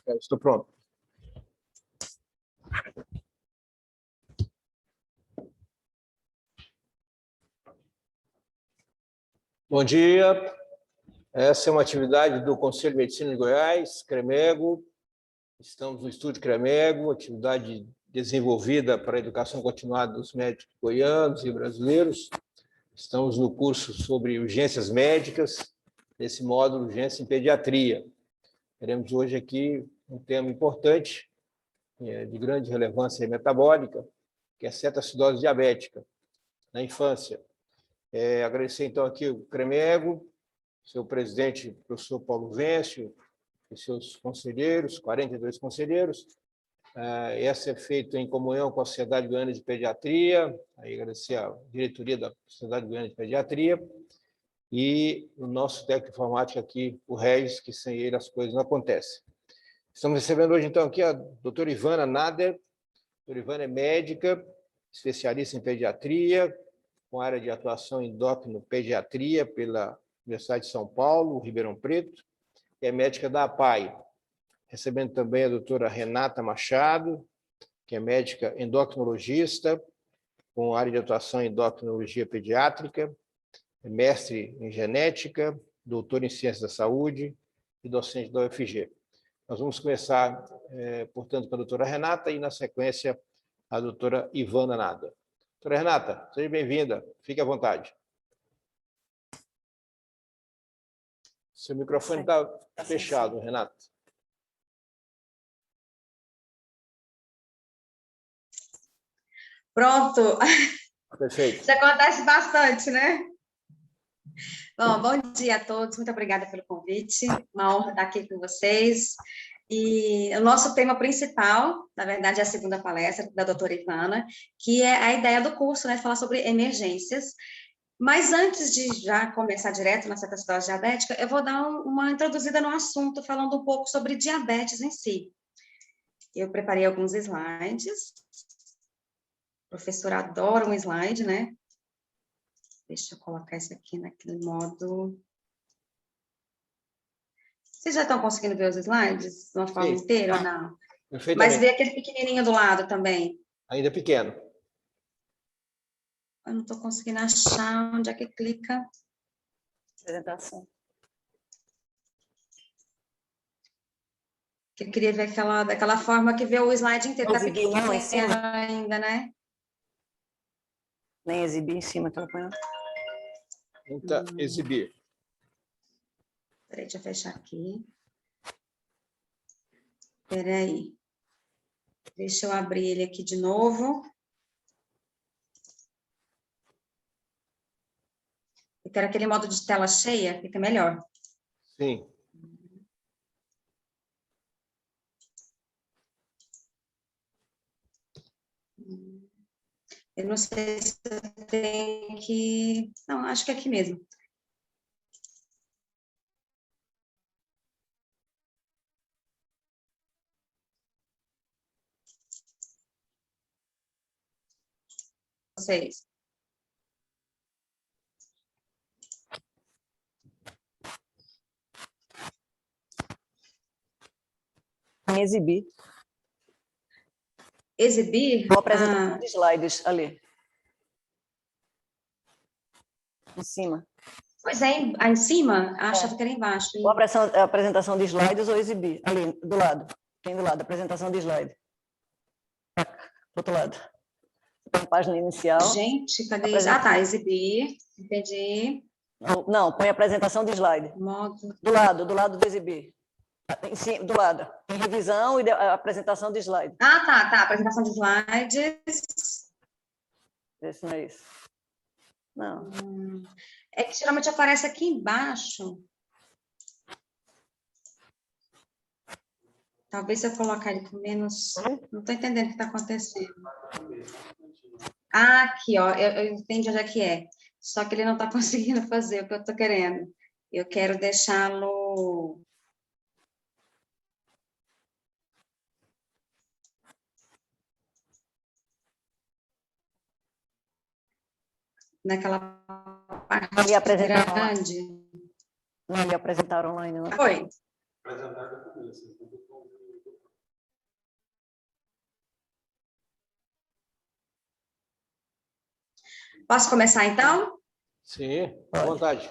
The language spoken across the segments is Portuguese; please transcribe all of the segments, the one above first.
Estou pronto. Bom dia. Essa é uma atividade do Conselho de Medicina de Goiás, CREMEGO. Estamos no estúdio CREMEGO, atividade desenvolvida para a educação continuada dos médicos goianos e brasileiros. Estamos no curso sobre urgências médicas, nesse módulo urgência em pediatria. Teremos hoje aqui um tema importante, de grande relevância metabólica, que é a cetoacidose diabética na infância. Agradecer, então, aqui o CREMEGO, seu presidente, professor Paulo Vêncio, e seus conselheiros, 42 conselheiros. Essa é feita em comunhão com a Sociedade Goiana de Pediatria, aí agradecer a diretoria da Sociedade Goiana de Pediatria, e o nosso técnico informático aqui, o Regis, que sem ele as coisas não acontecem. Estamos recebendo hoje, então, aqui a doutora Ivana Nader. A doutora Ivana é médica, especialista em pediatria, com área de atuação em endócrino-pediatria pela Universidade de São Paulo, Ribeirão Preto, e é médica da APAE. Recebendo também a doutora Renata Machado, que é médica endocrinologista, com área de atuação em endocrinologia pediátrica, é mestre em genética, doutora em ciências da saúde e docente da UFG. Nós vamos começar, portanto, com a doutora Renata e, na sequência, a doutora Ivana Nader. Doutora Renata, seja bem-vinda, fique à vontade. Seu microfone está fechado, Renata. Pronto. Perfeito. Isso acontece bastante, né? Bom dia a todos, muito obrigada pelo convite, uma honra estar aqui com vocês. E o nosso tema principal, na verdade, é a segunda palestra da doutora Ivana, que é a ideia do curso, né, falar sobre emergências. Mas antes de já começar direto na cetoacidose diabética, eu vou dar uma introduzida no assunto, falando um pouco sobre diabetes em si. Eu preparei alguns slides. O professor adora um slide, né? Deixa eu colocar isso aqui naquele modo. Vocês já estão conseguindo ver os slides de uma forma inteira ou não? Mas vê aquele pequenininho do lado também. Ainda pequeno. Eu não estou conseguindo achar onde é que clica. Apresentação. Eu queria ver daquela forma que vê o slide inteiro. Está pequeno em cima ainda, né? Nem exibir em cima, tá apanhando. Tenta exibir. Peraí, deixa eu fechar aqui. Peraí. Deixa eu abrir ele aqui de novo. Eu quero aquele modo de tela cheia, fica melhor. Sim. Eu não sei se eu tenho que... Não, acho que é aqui mesmo. Vocês. Exibir. Exibir? Vou apresentar os slides ali. Em cima. Pois é, em cima? Achava que era embaixo. Ou a apresentação de slides ou exibir. Ali, do lado. Tem do lado, apresentação de slide. Do outro lado. Tem a página inicial. Gente, cadê isso? Ah, tá, exibir. Entendi. Não, põe a apresentação de slide. Modo. Do lado do exibir. Do lado. Tem revisão e a apresentação de slide. Ah, tá. Apresentação de slides. Esse não é isso. Não. É que geralmente aparece aqui embaixo. Talvez se eu colocar ele com menos... Não estou entendendo o que está acontecendo. Ah, aqui, ó. Eu entendi onde é que é. Só que ele não está conseguindo fazer o que eu estou querendo. Eu quero deixá-lo... Naquela parte grande. Não me apresentaram online, não. Foi. Posso começar, então? Sim, à vontade.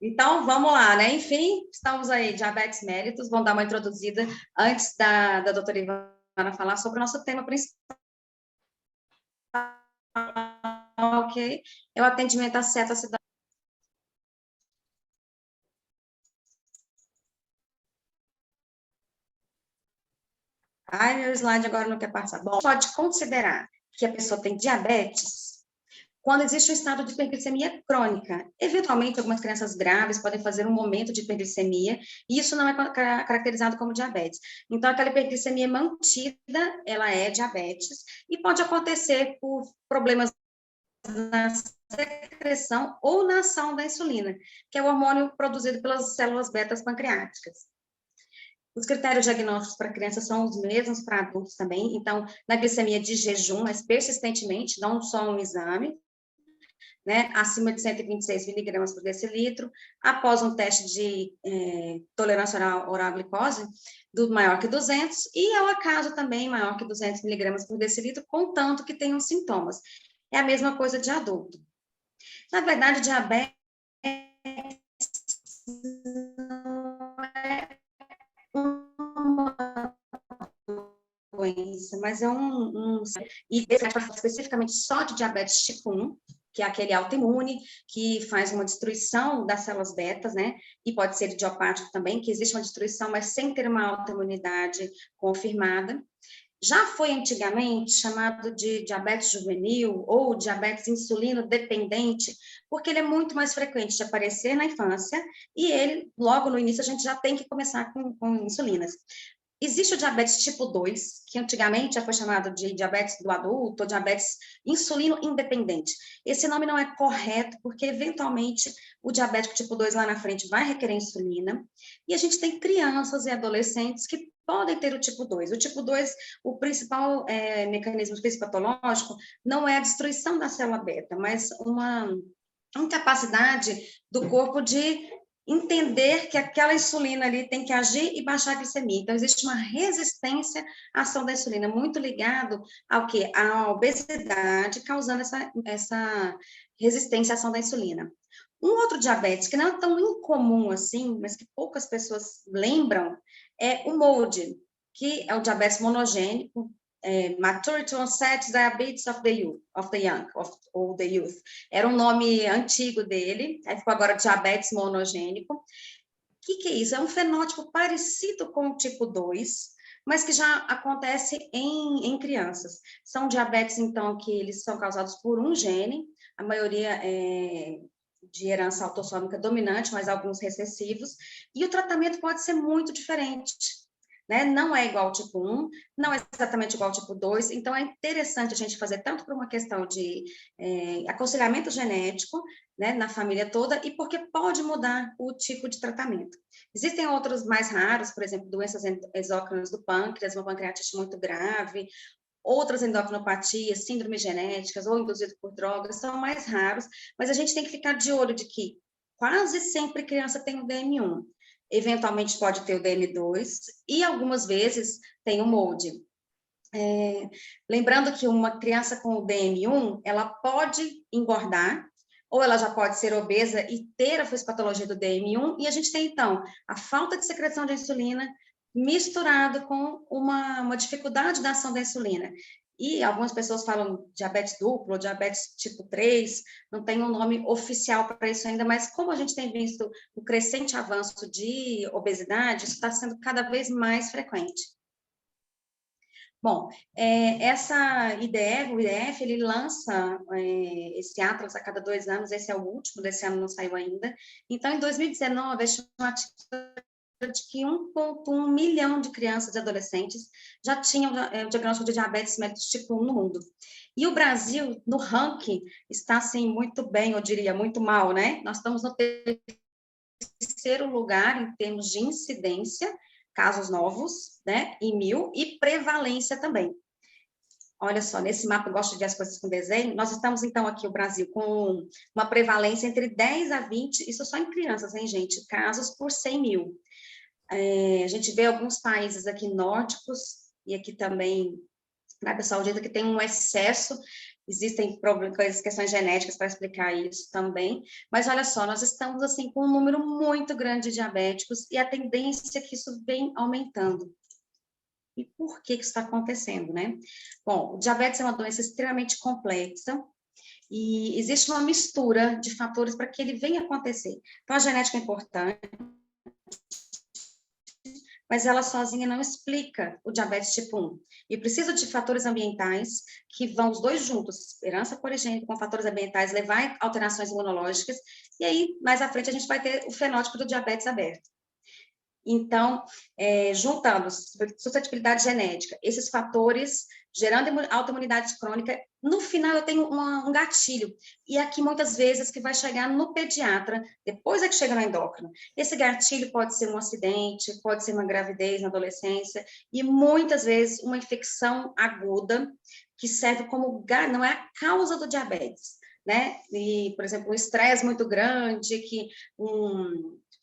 Então, vamos lá, né? Enfim, estamos aí, diabetes mellitus, vamos dar uma introduzida antes da doutora Ivana falar sobre o nosso tema principal, ok? É o atendimento a seta cidadã. Ai, meu slide agora não quer passar. Bom, pode considerar que a pessoa tem diabetes quando existe um estado de hiperglicemia crônica. Eventualmente, algumas crianças graves podem fazer um momento de hiperglicemia, e isso não é caracterizado como diabetes. Então, aquela hiperglicemia mantida, ela é diabetes, e pode acontecer por problemas na secreção ou na ação da insulina, que é o hormônio produzido pelas células betas pancreáticas. Os critérios diagnósticos para crianças são os mesmos para adultos também. Então, na glicemia de jejum, mas persistentemente, não só um exame, né, acima de 126 miligramas por decilitro, após um teste de tolerância oral à glicose, maior que 200, e ao acaso também maior que 200 miligramas por decilitro, contanto que tenham sintomas. É a mesma coisa de adulto. Na verdade, diabetes não é uma doença, mas é e especificamente só de diabetes tipo 1, que é aquele autoimune, que faz uma destruição das células betas, né? E pode ser idiopático também, que existe uma destruição, mas sem ter uma autoimunidade confirmada. Já foi antigamente chamado de diabetes juvenil ou diabetes insulino dependente, porque ele é muito mais frequente de aparecer na infância e ele, logo no início, a gente já tem que começar com insulinas. Existe o diabetes tipo 2, que antigamente já foi chamado de diabetes do adulto, ou diabetes insulino independente. Esse nome não é correto, porque eventualmente o diabético tipo 2 lá na frente vai requerer insulina, e a gente tem crianças e adolescentes que podem ter o tipo 2. O tipo 2, o principal mecanismo fisiopatológico não é a destruição da célula beta, mas uma incapacidade do corpo de entender que aquela insulina ali tem que agir e baixar a glicemia. Então, existe uma resistência à ação da insulina, muito ligado ao quê? À obesidade, causando essa resistência à ação da insulina. Um outro diabetes, que não é tão incomum assim, mas que poucas pessoas lembram, é o MOLD, que é o diabetes monogênico, Maturity Onset Diabetes of the Youth. Era um nome antigo dele, aí ficou agora diabetes monogênico. O que é isso? É um fenótipo parecido com o tipo 2, mas que já acontece em crianças. São diabetes, então, que eles são causados por um gene, a maioria é de herança autossômica dominante, mas alguns recessivos, e o tratamento pode ser muito diferente. Né? Não é igual ao tipo 1, não é exatamente igual ao tipo 2, então é interessante a gente fazer tanto por uma questão de aconselhamento genético, né, na família toda, e porque pode mudar o tipo de tratamento. Existem outros mais raros, por exemplo, doenças exócrinas do pâncreas, uma pancreatite muito grave, outras endocrinopatias, síndromes genéticas ou induzidas por drogas, são mais raros, mas a gente tem que ficar de olho de que quase sempre criança tem o DM1. Eventualmente pode ter o DM2 e algumas vezes tem o MOLD. Lembrando que uma criança com o DM1, ela pode engordar, ou ela já pode ser obesa e ter a fisiopatologia do DM1, e a gente tem, então, a falta de secreção de insulina misturado com uma dificuldade da ação da insulina. E algumas pessoas falam diabetes duplo, diabetes tipo 3, não tem um nome oficial para isso ainda, mas como a gente tem visto o crescente avanço de obesidade, isso está sendo cada vez mais frequente. Bom, essa IDF, o IDF, ele lança esse atlas a cada 2 anos, esse é o último, desse ano não saiu ainda. Então, em 2019, a estimativa de que 1,1 milhão de crianças e adolescentes já tinham o diagnóstico de diabetes mellitus tipo 1 no mundo. E o Brasil, no ranking, está, assim, muito bem, eu diria, muito mal, né? Nós estamos no terceiro lugar em termos de incidência, casos novos, né, em 1.000, e prevalência também. Olha só, nesse mapa, eu gosto de ver as coisas com desenho, nós estamos, então, aqui, o Brasil, com uma prevalência entre 10 a 20, isso só em crianças, hein, gente, casos por 100.000. A gente vê alguns países aqui nórdicos, e aqui também na Arábia Saudita, que tem um excesso existem questões genéticas para explicar isso também, mas olha só, nós estamos assim com um número muito grande de diabéticos e a tendência é que isso vem aumentando. E por que isso está acontecendo, né? Bom, o diabetes é uma doença extremamente complexa e existe uma mistura de fatores para que ele venha acontecer. Então, a genética é importante, mas ela sozinha não explica o diabetes tipo 1. E precisa de fatores ambientais que vão os dois juntos, herança coligênica com fatores ambientais, levar a alterações imunológicas, e aí, mais à frente, a gente vai ter o fenótipo do diabetes aberto. Então, juntando suscetibilidade genética, esses fatores, gerando autoimunidade crônica, no final eu tenho um gatilho, e aqui muitas vezes que vai chegar no pediatra, depois é que chega no endócrino. Esse gatilho pode ser um acidente, pode ser uma gravidez na adolescência, e muitas vezes uma infecção aguda, que serve como, não é a causa do diabetes, né? E, por exemplo, um estresse muito grande, que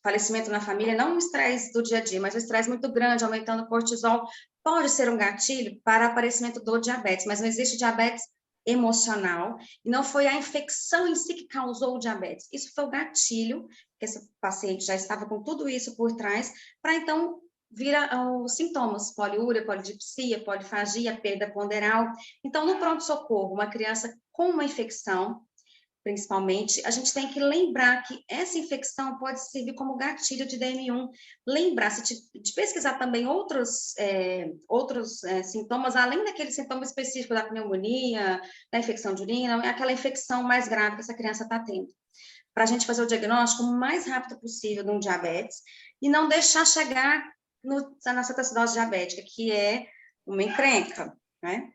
falecimento na família, não um estresse do dia a dia, mas um estresse muito grande, aumentando o cortisol, pode ser um gatilho para aparecimento do diabetes, mas não existe diabetes emocional, e não foi a infecção em si que causou o diabetes, isso foi o gatilho, que esse paciente já estava com tudo isso por trás, para então vir os sintomas, poliúria, polidipsia, polifagia, perda ponderal. Então, no pronto-socorro, uma criança com uma infecção, principalmente, a gente tem que lembrar que essa infecção pode servir como gatilho de DM1. Lembrar-se de pesquisar também outros sintomas, além daquele sintoma específico da pneumonia, da infecção de urina, aquela infecção mais grave que essa criança está tendo. Para a gente fazer o diagnóstico o mais rápido possível de um diabetes e não deixar chegar na cetoacidose diabética, que é uma encrenca, né?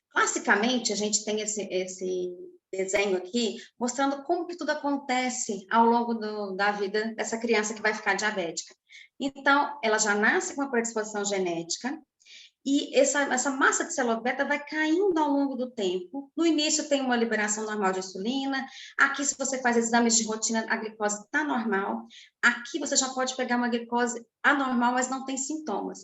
Classicamente, a gente tem esse desenho aqui, mostrando como que tudo acontece ao longo da vida dessa criança que vai ficar diabética. Então, ela já nasce com uma predisposição genética, e essa massa de célula beta vai caindo ao longo do tempo. No início tem uma liberação normal de insulina, aqui se você faz exames de rotina, a glicose está normal, aqui você já pode pegar uma glicose anormal, mas não tem sintomas.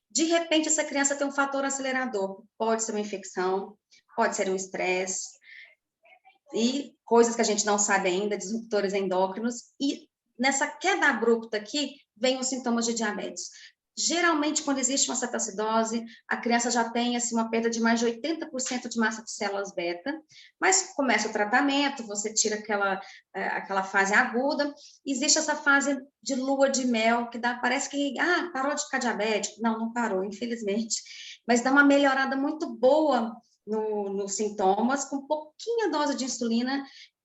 De repente, essa criança tem um fator acelerador, pode ser uma infecção, pode ser um estresse, e coisas que a gente não sabe ainda, disruptores endócrinos, e nessa queda abrupta aqui, vem os sintomas de diabetes. Geralmente, quando existe uma cetoacidose, a criança já tem assim, uma perda de mais de 80% de massa de células beta, mas começa o tratamento, você tira aquela fase aguda, existe essa fase de lua de mel, que parece que, parou de ficar diabético. Não, não parou, infelizmente, mas dá uma melhorada muito boa nos sintomas, com pouquinha dose de insulina,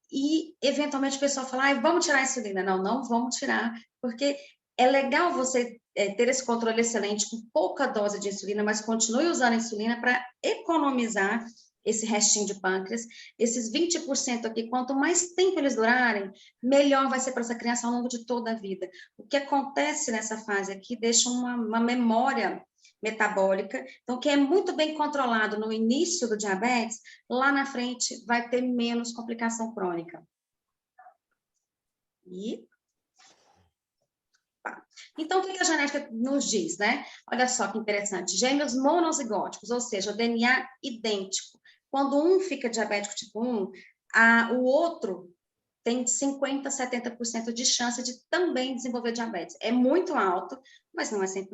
e eventualmente o pessoal fala, vamos tirar a insulina. Não, não vamos tirar, porque é legal você ter esse controle excelente com pouca dose de insulina, mas continue usando a insulina para economizar esse restinho de pâncreas. Esses 20% aqui, quanto mais tempo eles durarem, melhor vai ser para essa criança ao longo de toda a vida. O que acontece nessa fase aqui deixa uma memória metabólica, então, que é muito bem controlado no início do diabetes, lá na frente vai ter menos complicação crônica. Então, o que a genética nos diz, né? Olha só que interessante, gêmeos monozigóticos, ou seja, o DNA idêntico. Quando um fica diabético tipo 1, o outro tem 50%, 70% de chance de também desenvolver diabetes. É muito alto, mas não é 100%.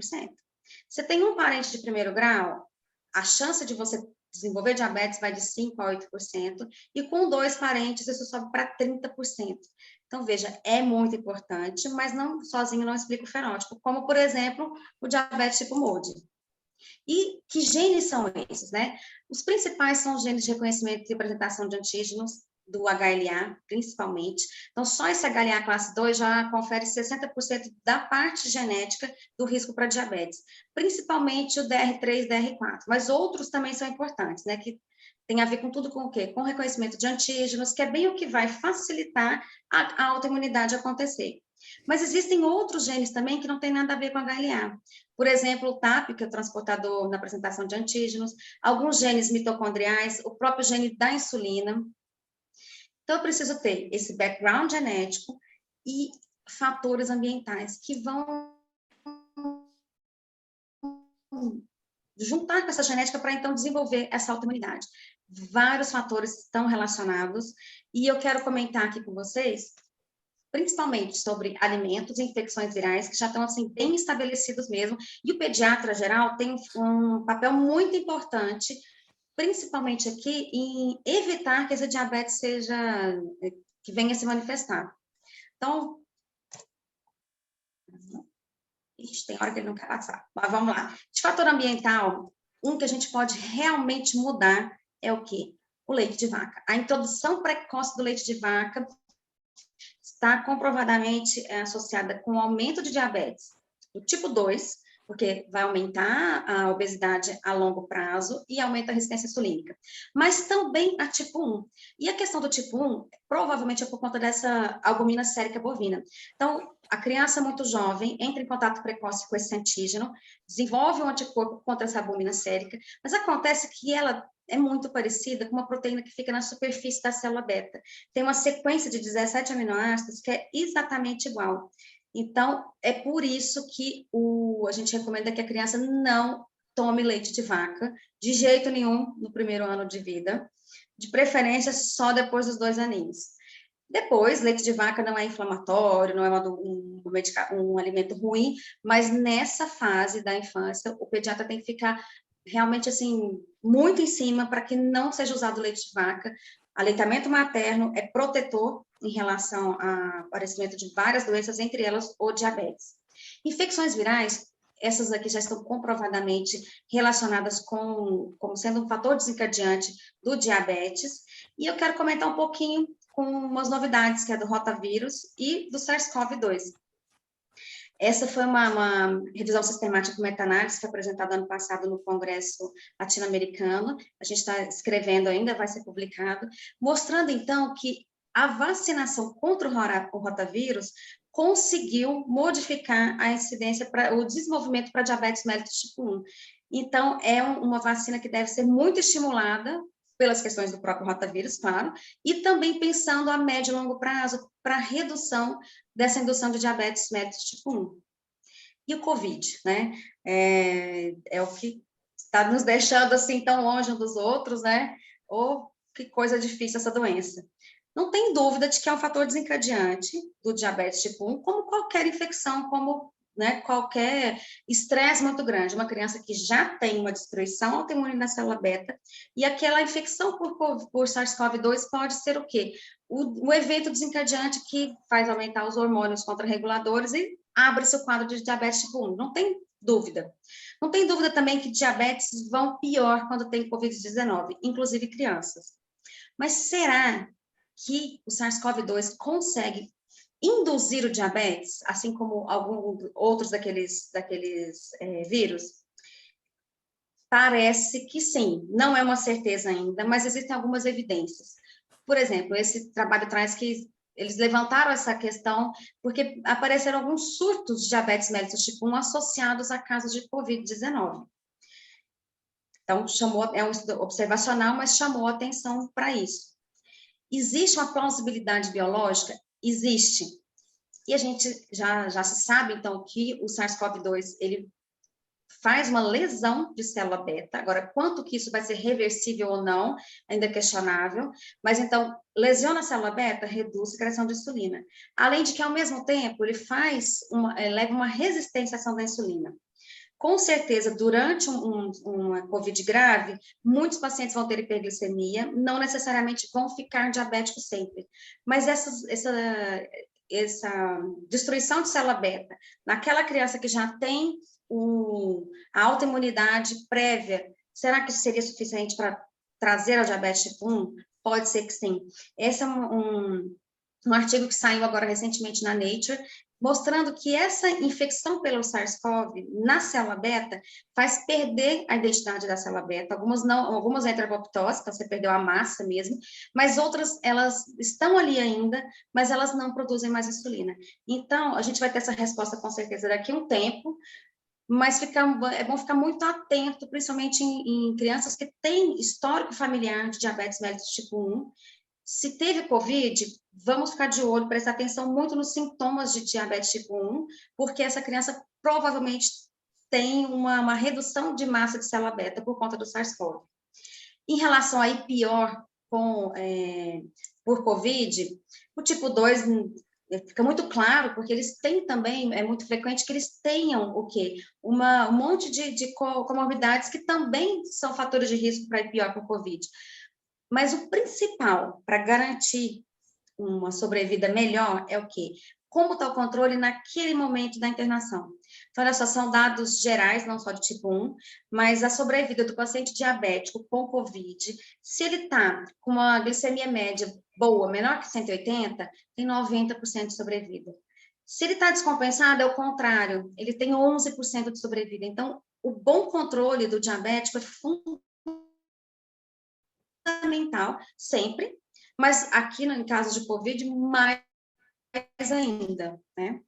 Você tem um parente de primeiro grau, a chance de você desenvolver diabetes vai de 5% a 8%, e com 2 parentes isso sobe para 30%. Então, veja, é muito importante, mas sozinho não explica o fenótipo, como, por exemplo, o diabetes tipo MODY. E que genes são esses, né? Os principais são os genes de reconhecimento e representação de antígenos, do HLA, principalmente. Então, só esse HLA classe 2 já confere 60% da parte genética do risco para diabetes, principalmente o DR3 e DR4, mas outros também são importantes, né, que tem a ver com tudo com o quê? Com o reconhecimento de antígenos, que é bem o que vai facilitar a autoimunidade acontecer. Mas existem outros genes também que não tem nada a ver com HLA. Por exemplo, o TAP, que é o transportador na apresentação de antígenos, alguns genes mitocondriais, o próprio gene da insulina. Então, eu preciso ter esse background genético e fatores ambientais que vão juntar com essa genética para, então, desenvolver essa autoimunidade. Vários fatores estão relacionados, e eu quero comentar aqui com vocês, principalmente sobre alimentos e infecções virais, que já estão, assim, bem estabelecidos mesmo, e o pediatra geral tem um papel muito importante, principalmente aqui, em evitar que esse diabetes que venha se manifestar. Então, tem hora que ele não quer passar, mas vamos lá. De fator ambiental, um que a gente pode realmente mudar é o quê? O leite de vaca. A introdução precoce do leite de vaca está comprovadamente associada com o aumento de diabetes do tipo 2, porque vai aumentar a obesidade a longo prazo e aumenta a resistência insulínica, mas também a tipo 1. E a questão do tipo 1, provavelmente é por conta dessa albumina sérica bovina. Então, a criança muito jovem entra em contato precoce com esse antígeno, desenvolve um anticorpo contra essa albumina sérica, mas acontece que ela é muito parecida com uma proteína que fica na superfície da célula beta. Tem uma sequência de 17 aminoácidos que é exatamente igual. Então, é por isso que a gente recomenda que a criança não tome leite de vaca, de jeito nenhum, no primeiro ano de vida, de preferência só depois dos 2 aninhos. Depois, leite de vaca não é inflamatório, não é um alimento ruim, mas nessa fase da infância, o pediatra tem que ficar realmente, assim, muito em cima para que não seja usado leite de vaca. Aleitamento materno é protetor em relação ao aparecimento de várias doenças, entre elas o diabetes. Infecções virais, essas aqui já estão comprovadamente relacionadas como sendo um fator desencadeante do diabetes, e eu quero comentar um pouquinho com umas novidades, que é do rotavírus e do SARS-CoV-2. Essa foi uma revisão sistemática com meta-análise que foi apresentada ano passado no Congresso Latino-Americano. A gente está escrevendo ainda, vai ser publicado, mostrando, então, que a vacinação contra o rotavírus conseguiu modificar a incidência, o desenvolvimento para diabetes mellitus tipo 1. Então, é uma vacina que deve ser muito estimulada pelas questões do próprio rotavírus, claro, e também pensando a médio e longo prazo para redução dessa indução de diabetes mellitus tipo 1. E o Covid, né? É o que está nos deixando assim tão longe uns dos outros, né? Ou que coisa difícil essa doença. Não tem dúvida de que é um fator desencadeante do diabetes tipo 1, como qualquer infecção, como, né, qualquer estresse muito grande. Uma criança que já tem uma destruição autoimune da célula beta, e aquela infecção por SARS-CoV-2 pode ser o quê? O evento desencadeante que faz aumentar os hormônios contrarreguladores e abre-se o quadro de diabetes tipo 1. Não tem dúvida. Não tem dúvida também que diabetes vão pior quando tem Covid-19, inclusive crianças. Mas será que o SARS-CoV-2 consegue induzir o diabetes, assim como alguns outros daqueles vírus? Parece que sim, não é uma certeza ainda, mas existem algumas evidências. Por exemplo, esse trabalho traz que eles levantaram essa questão porque apareceram alguns surtos de diabetes mellitus tipo 1 associados a casos de Covid-19. Então, é um estudo observacional, mas chamou atenção para isso. Existe uma plausibilidade biológica? Existe. E a gente já se sabe, então, que o SARS-CoV-2, ele faz uma lesão de célula beta. Agora, quanto que isso vai ser reversível ou não, ainda é questionável. Mas, então, lesiona a célula beta, reduz a secreção de insulina. Além de que, ao mesmo tempo, ele leva uma resistência à ação da insulina. Com certeza, durante uma COVID grave, muitos pacientes vão ter hiperglicemia, não necessariamente vão ficar diabéticos sempre, mas essa destruição de célula beta, naquela criança que já tem a autoimunidade prévia, será que isso seria suficiente para trazer ao diabetes tipo 1? Pode ser que sim. Esse é um artigo que saiu agora recentemente na Nature, mostrando que essa infecção pelo SARS-CoV na célula beta faz perder a identidade da célula beta, algumas entram em apoptose, então você perdeu a massa mesmo, mas outras, elas estão ali ainda, mas elas não produzem mais insulina. Então, a gente vai ter essa resposta com certeza daqui a um tempo, mas é bom ficar muito atento, principalmente em crianças que têm histórico familiar de diabetes mellitus tipo 1. Se teve Covid, vamos ficar de olho, prestar atenção muito nos sintomas de diabetes tipo 1, porque essa criança provavelmente têm uma redução de massa de célula beta por conta do SARS-CoV. Em relação aí pior por COVID, o tipo 2 fica muito claro, porque eles têm também, é muito frequente que eles tenham o quê? Um monte de comorbidades que também são fatores de risco para ir pior com o COVID. Mas o principal para garantir uma sobrevida melhor é o quê? Como está o controle naquele momento da internação. Então, olha só, são dados gerais, não só de tipo 1, mas a sobrevida do paciente diabético com COVID, se ele está com uma glicemia média boa, menor que 180, tem 90% de sobrevida. Se ele está descompensado, é o contrário, ele tem 11% de sobrevida. Então, o bom controle do diabético é fundamental, sempre, mas aqui, no caso de COVID, mais ainda, né?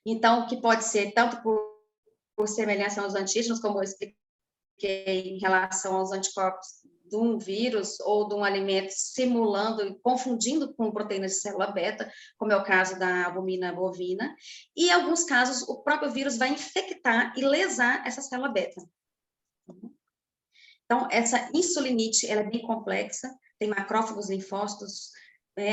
Então, que pode ser tanto por semelhança aos antígenos, como eu expliquei em relação aos anticorpos de um vírus ou de um alimento simulando e confundindo com proteínas de célula beta, como é o caso da albumina bovina, e em alguns casos o próprio vírus vai infectar e lesar essa célula beta. Então, essa insulinite, ela é bem complexa, tem macrófagos, linfócitos,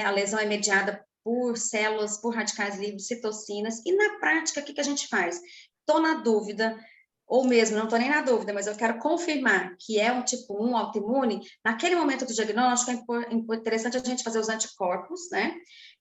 a lesão é mediada por células, por radicais livres, citocinas, e na prática, o que a gente faz? Estou na dúvida, ou mesmo, não estou nem na dúvida, mas eu quero confirmar que é um tipo 1 autoimune, naquele momento do diagnóstico é interessante a gente fazer os anticorpos, né?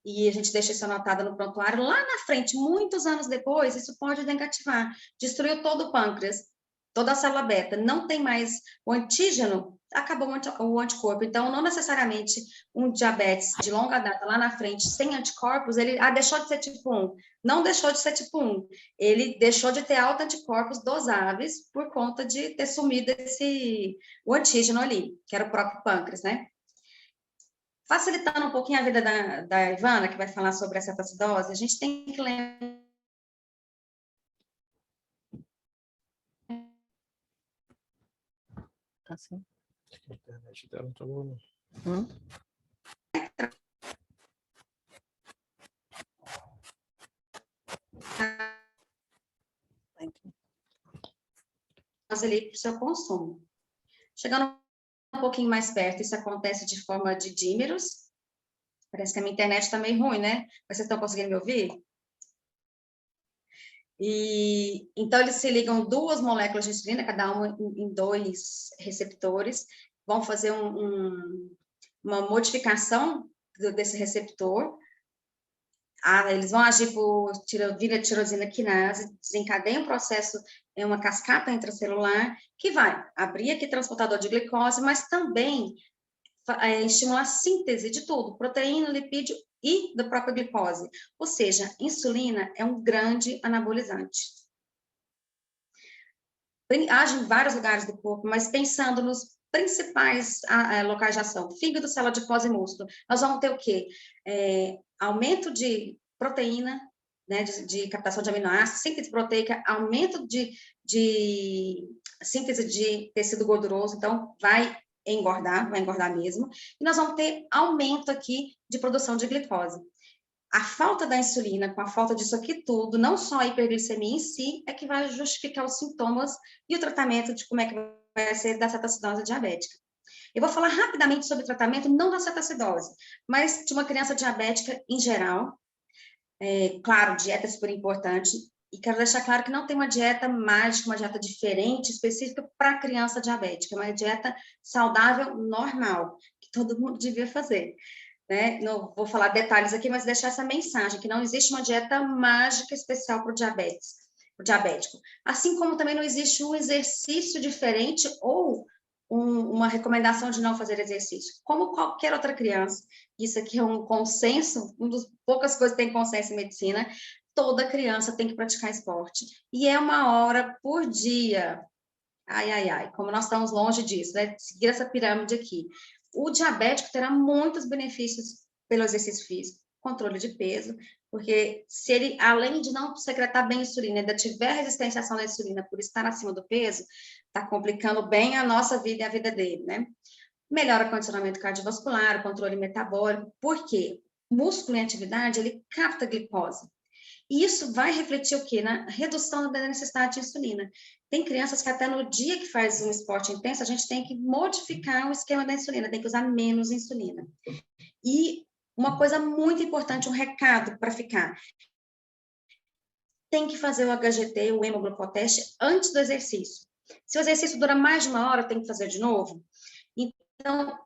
E a gente deixa isso anotado no prontuário. Lá na frente, muitos anos depois, isso pode negativar, destruiu todo o pâncreas, toda a célula beta, não tem mais o antígeno, acabou o anticorpo. Então, não necessariamente um diabetes de longa data lá na frente, sem anticorpos, ele deixou de ser tipo 1. Não deixou de ser tipo 1. Ele deixou de ter auto-anticorpos dosáveis por conta de ter sumido o antígeno ali, que era o próprio pâncreas, né? Facilitando um pouquinho a vida da Ivana, que vai falar sobre a cetoacidose, a gente tem que lembrar. Assim. A internet dela não tá boa, não. Ali para o seu consumo. Chegando um pouquinho mais perto, isso acontece de forma de dímeros. Parece que a minha internet está meio ruim, né? Mas vocês estão conseguindo me ouvir? E então eles se ligam duas moléculas de insulina, cada uma em 2 receptores, vão fazer uma modificação desse receptor. Eles vão agir por via tirosina quinase, desencadeiam um processo, uma cascata intracelular, que vai abrir aqui transportador de glicose, mas também estimular a síntese de tudo, proteína, lipídio e da própria glicose. Ou seja, insulina é um grande anabolizante. Age em vários lugares do corpo, mas pensando nos principais locais de ação, fígado, célula adiposa e músculo, nós vamos ter o quê? Aumento de proteína, né, de captação de aminoácidos, síntese proteica, aumento de síntese de tecido gorduroso, então vai engordar mesmo, e nós vamos ter aumento aqui de produção de glicose. A falta da insulina, com a falta disso aqui tudo, não só a hiperglicemia em si, é que vai justificar os sintomas e o tratamento de como é que vai ser da cetoacidose diabética. Eu vou falar rapidamente sobre o tratamento, não da cetoacidose, mas de uma criança diabética em geral. Claro, dieta é super importante, e quero deixar claro que não tem uma dieta mágica, uma dieta diferente, específica para criança diabética, é uma dieta saudável, normal, que todo mundo devia fazer. Né? Não vou falar detalhes aqui, mas deixar essa mensagem, que não existe uma dieta mágica especial para o diabético. Assim como também não existe um exercício diferente ou uma recomendação de não fazer exercício. Como qualquer outra criança, isso aqui é um consenso, uma das poucas coisas que tem consenso em medicina, toda criança tem que praticar esporte. E é 1 hora por dia. Como nós estamos longe disso, né? Seguir essa pirâmide aqui. O diabético terá muitos benefícios pelo exercício físico, controle de peso, porque se ele, além de não secretar bem a insulina, ainda tiver resistência à ação da insulina por estar acima do peso, está complicando bem a nossa vida e a vida dele, né? Melhora o condicionamento cardiovascular, o controle metabólico, porque músculo em atividade, ele capta glicose. E isso vai refletir o quê? Na redução da necessidade de insulina. Tem crianças que até no dia que faz um esporte intenso, a gente tem que modificar o esquema da insulina, tem que usar menos insulina. E uma coisa muito importante, um recado para ficar. Tem que fazer o HGT, o hemoglucoteste, antes do exercício. Se o exercício dura mais de uma hora, tem que fazer de novo. Então,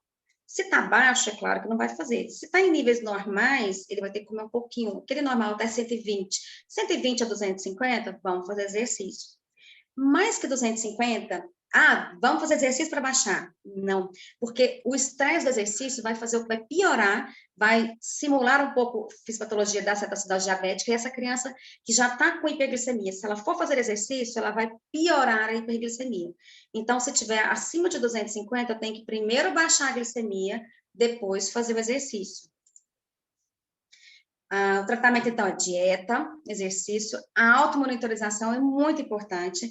se está baixo, é claro que não vai fazer. Se está em níveis normais, ele vai ter que comer um pouquinho. Aquele normal está 120. 120 a 250, vamos fazer exercício. Mais que 250, vamos fazer exercício para baixar. Não, porque o estresse do exercício vai fazer o que vai piorar, vai simular um pouco a fisiopatologia da cetoacidose diabética, e essa criança que já está com hiperglicemia, se ela for fazer exercício, ela vai piorar a hiperglicemia. Então, se tiver acima de 250, eu tenho que primeiro baixar a glicemia, depois fazer o exercício. O tratamento, então, é dieta, exercício, a automonitorização é muito importante.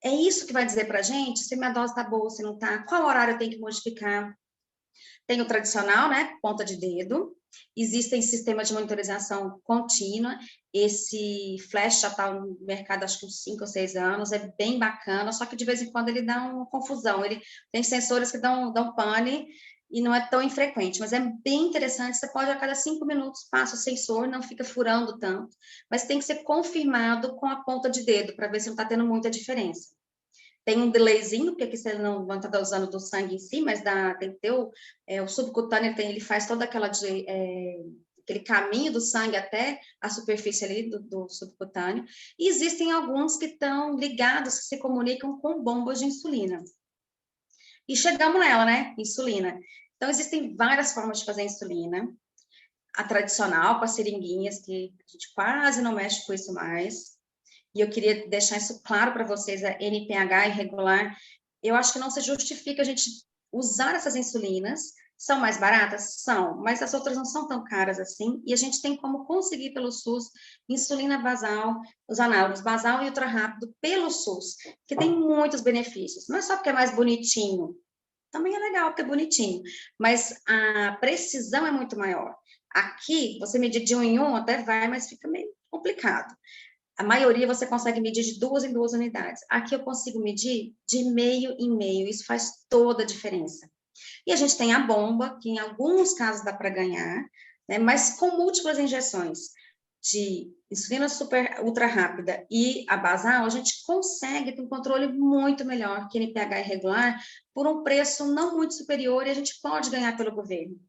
É isso que vai dizer para a gente se minha dose está boa, se não está, qual horário eu tenho que modificar. Tem o tradicional, né, ponta de dedo. Existem sistemas de monitorização contínua. Esse Flash já está no mercado, acho que uns 5 ou 6 anos, é bem bacana, só que de vez em quando ele dá uma confusão. Ele tem sensores que dão pane, e não é tão infrequente, mas é bem interessante. Você pode, a cada 5 minutos, passa o sensor, não fica furando tanto, mas tem que ser confirmado com a ponta de dedo, para ver se não está tendo muita diferença. Tem um delayzinho, porque aqui você não está usando do sangue em si, mas tem que ter o subcutâneo, ele faz toda aquele caminho do sangue até a superfície ali do subcutâneo, e existem alguns que estão ligados, que se comunicam com bombas de insulina. E chegamos nela, né? Insulina. Então, existem várias formas de fazer insulina. A tradicional, com as seringuinhas, que a gente quase não mexe com isso mais. E eu queria deixar isso claro para vocês, a NPH irregular, eu acho que não se justifica a gente usar essas insulinas. São mais baratas? São, mas as outras não são tão caras assim, e a gente tem como conseguir pelo SUS insulina basal, os análogos basal e ultra rápido pelo SUS, que tem muitos benefícios. Não é só porque é mais bonitinho, também é legal porque é bonitinho, mas a precisão é muito maior. Aqui, você medir de 1 em 1 até vai, mas fica meio complicado. A maioria você consegue medir de 2 em 2 unidades. Aqui eu consigo medir de meio em meio, isso faz toda a diferença. E a gente tem a bomba, que em alguns casos dá para ganhar, né, mas com múltiplas injeções de insulina super ultra rápida e a basal, a gente consegue ter um controle muito melhor que NPH irregular por um preço não muito superior, e a gente pode ganhar pelo governo.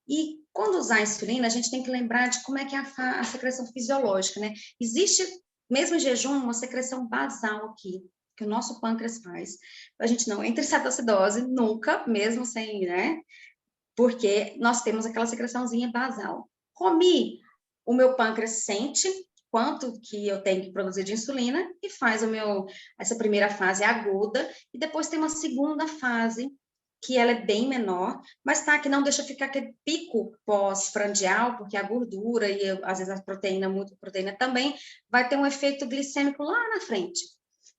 E quando usar a insulina, a gente tem que lembrar de como é que é a secreção fisiológica, né? Existe, mesmo em jejum, uma secreção basal aqui, que o nosso pâncreas faz. A gente não entra em cetoacidose nunca, mesmo sem, né? Porque nós temos aquela secreçãozinha basal. Comi, o meu pâncreas sente quanto que eu tenho que produzir de insulina e faz essa primeira fase aguda, e depois tem uma segunda fase, que ela é bem menor, mas que não deixa ficar aquele pico pós-prandial, porque a gordura e às vezes a proteína, muita proteína também, vai ter um efeito glicêmico lá na frente.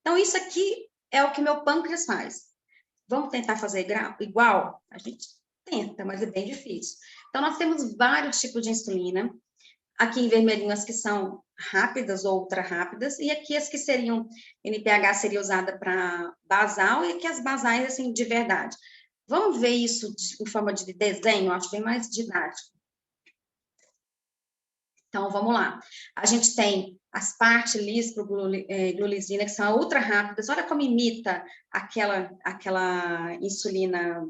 Então, isso aqui é o que meu pâncreas faz. Vamos tentar fazer igual? A gente tenta, mas é bem difícil. Então, nós temos vários tipos de insulina. Aqui em vermelhinho as que são rápidas ou ultra rápidas, e aqui as que seriam, NPH seria usada para basal, e aqui as basais, assim, de verdade. Vamos ver isso em forma de desenho, acho bem mais didático. Então, vamos lá. A gente tem as partes lisproglulizina, que são ultra rápidas. Olha como imita aquela insulina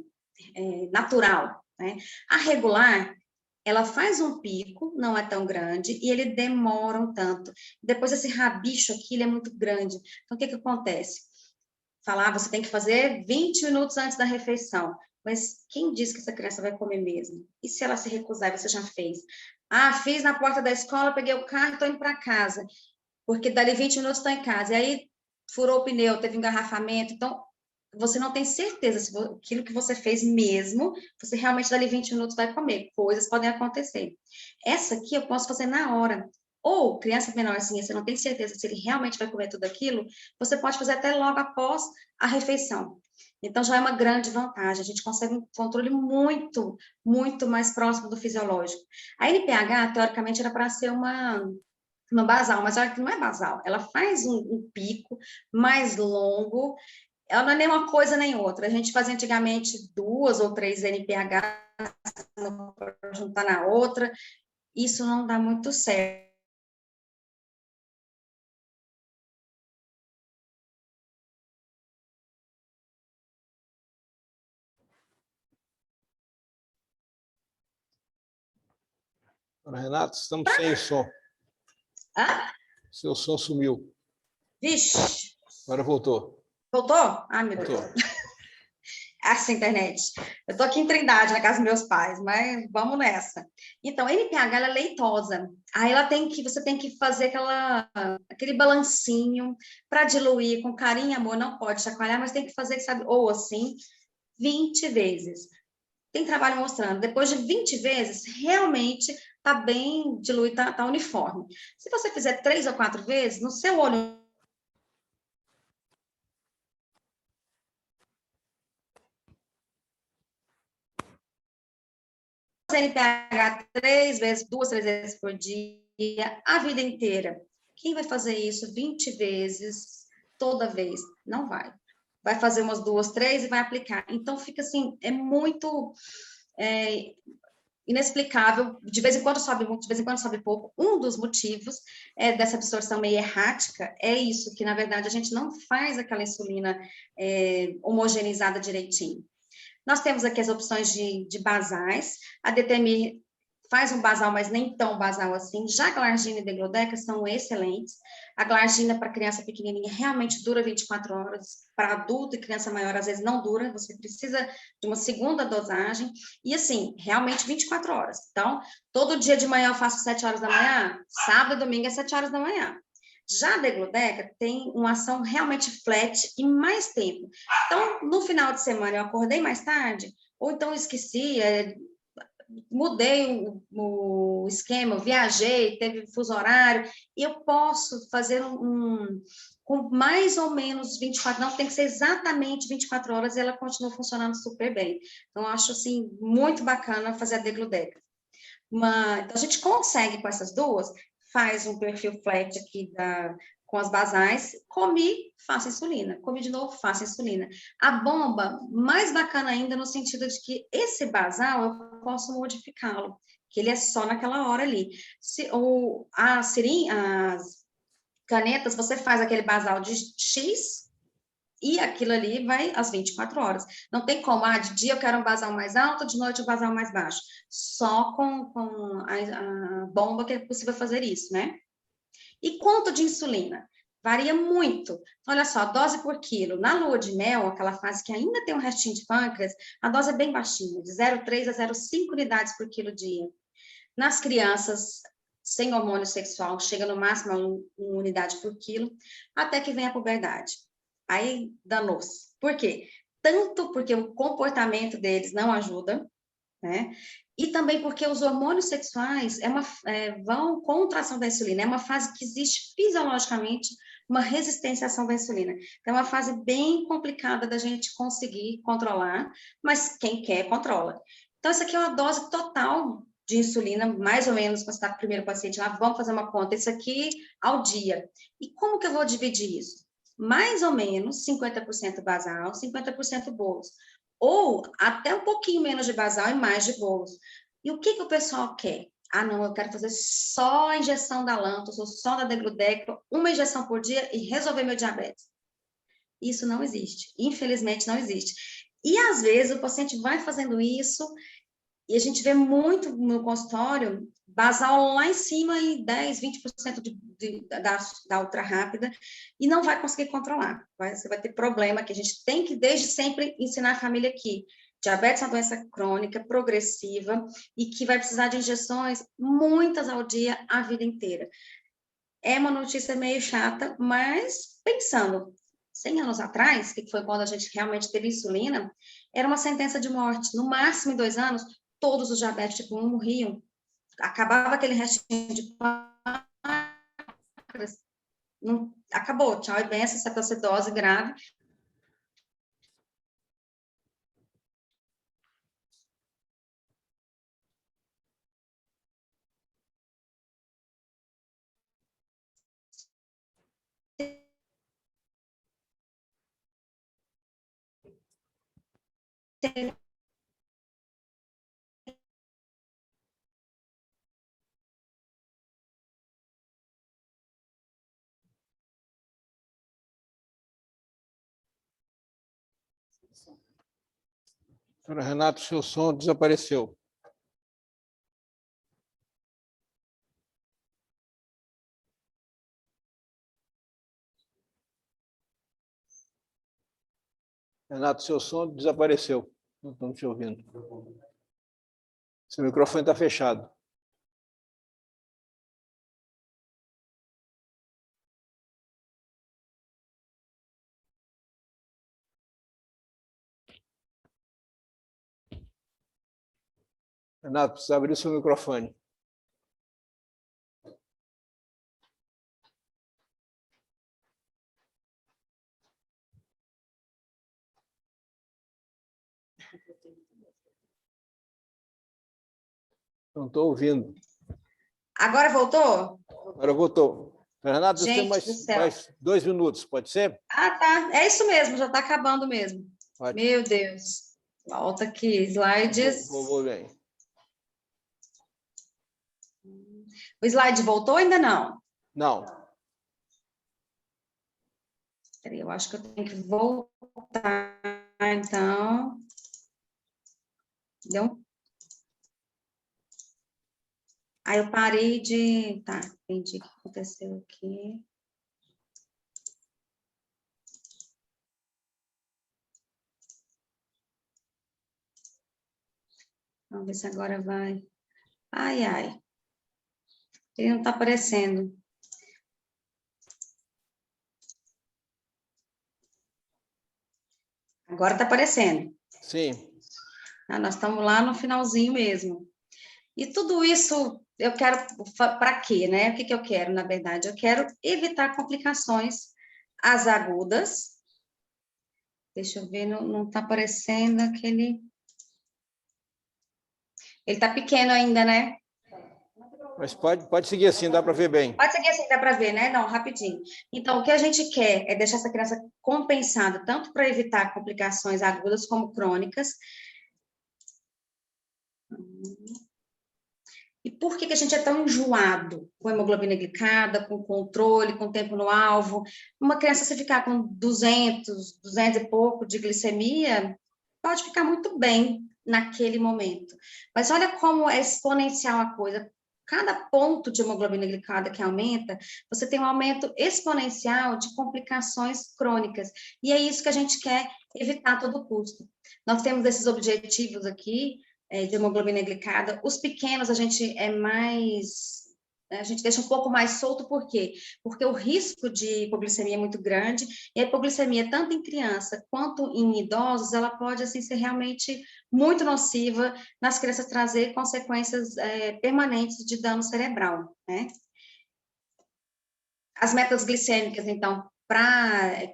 natural, né? A regular, ela faz um pico, não é tão grande, e ele demora um tanto. Depois, esse rabicho aqui, ele é muito grande. Então, o que acontece? Você tem que fazer 20 minutos antes da refeição. Mas quem diz que essa criança vai comer mesmo? E se ela se recusar, você já fez? Fiz na porta da escola, peguei o carro e estou indo para casa. Porque dali 20 minutos estou em casa. E aí, furou o pneu, teve engarrafamento. Então, você não tem certeza se aquilo que você fez mesmo, você realmente dali 20 minutos vai comer. Coisas podem acontecer. Essa aqui eu posso fazer na hora. Ou, criança menorzinha, você não tem certeza se ele realmente vai comer tudo aquilo, você pode fazer até logo após a refeição. Então, já é uma grande vantagem. A gente consegue um controle muito, muito mais próximo do fisiológico. A NPH, teoricamente, era para ser uma no basal, mas olha que não é basal, ela faz um pico mais longo, ela não é nem uma coisa nem outra. A gente fazia antigamente 2 ou 3 NPH para juntar na outra, isso não dá muito certo. Renato, estamos sem o som. Ah, Seu som sumiu. vixe, Agora voltou. voltou? Ai, meu Voltou. Deus. Essa internet. Eu estou aqui em Trindade, na casa dos meus pais, mas vamos nessa. Então, NPH, ela é leitosa. Aí você tem que fazer aquele balancinho para diluir com carinho e amor. Não pode chacoalhar, mas tem que fazer, sabe, ou assim, 20 vezes. Tem trabalho mostrando, depois de 20 vezes, realmente está bem diluído, está uniforme. Se você fizer 3 ou 4 vezes, no seu olho NPH 3 vezes, 2, 3 vezes por dia, a vida inteira. Quem vai fazer isso 20 vezes, toda vez? Não vai. Vai fazer umas 2, 3 e vai aplicar. Então, fica assim, é muito inexplicável. De vez em quando sobe muito, de vez em quando sobe pouco. Um dos motivos dessa absorção meio errática é isso, que, na verdade, a gente não faz aquela insulina homogeneizada direitinho. Nós temos aqui as opções de basais. A Detemir faz um basal, mas nem tão basal assim. Já a Glargina e Degludec são excelentes. A Glargina para criança pequenininha realmente dura 24 horas. Para adulto e criança maior, às vezes não dura. Você precisa de uma segunda dosagem. E assim, realmente 24 horas. Então, todo dia de manhã eu faço 7 horas da manhã. Sábado e domingo é 7 horas da manhã. Já a Degludeca tem uma ação realmente flat e mais tempo. Então, no final de semana eu acordei mais tarde, ou então esqueci, mudei o esquema, viajei, teve fuso horário, e eu posso fazer com mais ou menos 24, não tem que ser exatamente 24 horas, e ela continua funcionando super bem. Então, eu acho, assim, muito bacana fazer a Degludeca. Então, a gente consegue com essas duas, faz um perfil flat aqui com as basais, comi, faço insulina, comi de novo, faço insulina. A bomba, mais bacana ainda no sentido de que esse basal eu posso modificá-lo, que ele é só naquela hora ali. As canetas, você faz aquele basal de X, e aquilo ali vai às 24 horas. Não tem como, de dia eu quero um basal mais alto, de noite um basal mais baixo. Só com a bomba que é possível fazer isso, né? E quanto de insulina? Varia muito. Olha só, a dose por quilo. Na lua de mel, aquela fase que ainda tem um restinho de pâncreas, a dose é bem baixinha, de 0,3 a 0,5 unidades por quilo dia. Nas crianças sem hormônio sexual, chega no máximo a 1 unidade por quilo, até que vem a puberdade. Aí danou-se. Por quê? Tanto porque o comportamento deles não ajuda, né? E também porque os hormônios sexuais vão contra a ação da insulina. É uma fase que existe fisiologicamente uma resistência à ação da insulina. Então, é uma fase bem complicada da gente conseguir controlar, mas quem quer, controla. Então, isso aqui é uma dose total de insulina, mais ou menos, quando você está com o primeiro paciente lá, vamos fazer uma conta, isso aqui ao dia. E como que eu vou dividir isso? Mais ou menos 50% basal, 50% bolos. Ou até um pouquinho menos de basal e mais de bolos. E o que o pessoal quer? Ah, não, eu quero fazer só a injeção da Lantus ou só da Degludec, uma injeção por dia e resolver meu diabetes. Isso não existe. Infelizmente, não existe. E, às vezes, o paciente vai fazendo isso e a gente vê muito no consultório basal lá em cima em 10, 20% da ultra rápida e não vai conseguir controlar. Você vai ter problema que a gente tem que, desde sempre, ensinar a família que diabetes é uma doença crônica, progressiva e que vai precisar de injeções, muitas ao dia, a vida inteira. É uma notícia meio chata, mas pensando, 100 anos atrás, que foi quando a gente realmente teve insulina, era uma sentença de morte. No máximo, em 2 anos, todos os diabéticos tipo 1 morriam. Acabava aquele restinho de pâncreas, não, acabou, tchau e benção, cetoacidose grave. Senhora Renata, seu som desapareceu. Renato, seu som desapareceu. Não estamos te ouvindo. Seu microfone está fechado. Renato, precisa abrir seu microfone. Não estou ouvindo. Agora voltou? Agora voltou. Renato, você tem Gente do céu. mais 2 minutos, pode ser? Ah, tá. É isso mesmo, já está acabando mesmo. Ótimo. Meu Deus. Volta aqui, slides. Vou bem. O slide voltou ou ainda não? Não. Peraí, eu acho que eu tenho que voltar, então. Deu? Aí eu parei de... Tá, entendi o que aconteceu aqui. Vamos ver se agora vai. Ai, ai. Ele não está aparecendo. Agora está aparecendo. Sim. Ah, nós estamos lá no finalzinho mesmo. E tudo isso eu quero para quê, né? O que eu quero, na verdade? Eu quero evitar complicações as agudas. Deixa eu ver, não está aparecendo aquele... Ele está pequeno ainda, né? Mas pode seguir assim, dá para ver bem. Pode seguir assim, dá para ver, né? Não, rapidinho. Então, o que a gente quer é deixar essa criança compensada, tanto para evitar complicações agudas como crônicas. E por que a gente é tão enjoado com hemoglobina glicada, com controle, com tempo no alvo? Uma criança, se ficar com 200 e pouco de glicemia, pode ficar muito bem naquele momento. Mas olha como é exponencial a coisa. Cada ponto de hemoglobina glicada que aumenta, você tem um aumento exponencial de complicações crônicas. E é isso que a gente quer evitar a todo custo. Nós temos esses objetivos aqui, de hemoglobina glicada. Os pequenos a gente a gente deixa um pouco mais solto, por quê? Porque o risco de hipoglicemia é muito grande, e a hipoglicemia, tanto em criança quanto em idosos, ela pode, assim, ser realmente muito nociva nas crianças, trazer consequências permanentes de dano cerebral, né? As metas glicêmicas, então,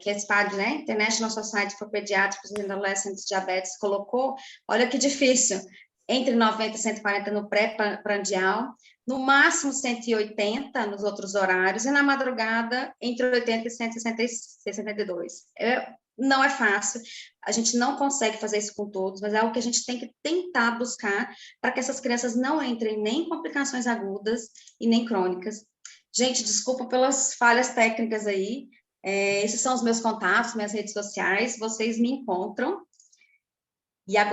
que a SPAD, né, International Society for Pediatrics and Adolescent Diabetes, colocou, olha que difícil, entre 90 e 140 no pré-prandial, no máximo 180 nos outros horários, e na madrugada, entre 80 e 162. Não é fácil, a gente não consegue fazer isso com todos, mas é algo que a gente tem que tentar buscar para que essas crianças não entrem nem em complicações agudas e nem crônicas. Gente, desculpa pelas falhas técnicas aí. Esses são os meus contatos, minhas redes sociais. Vocês me encontram. E agora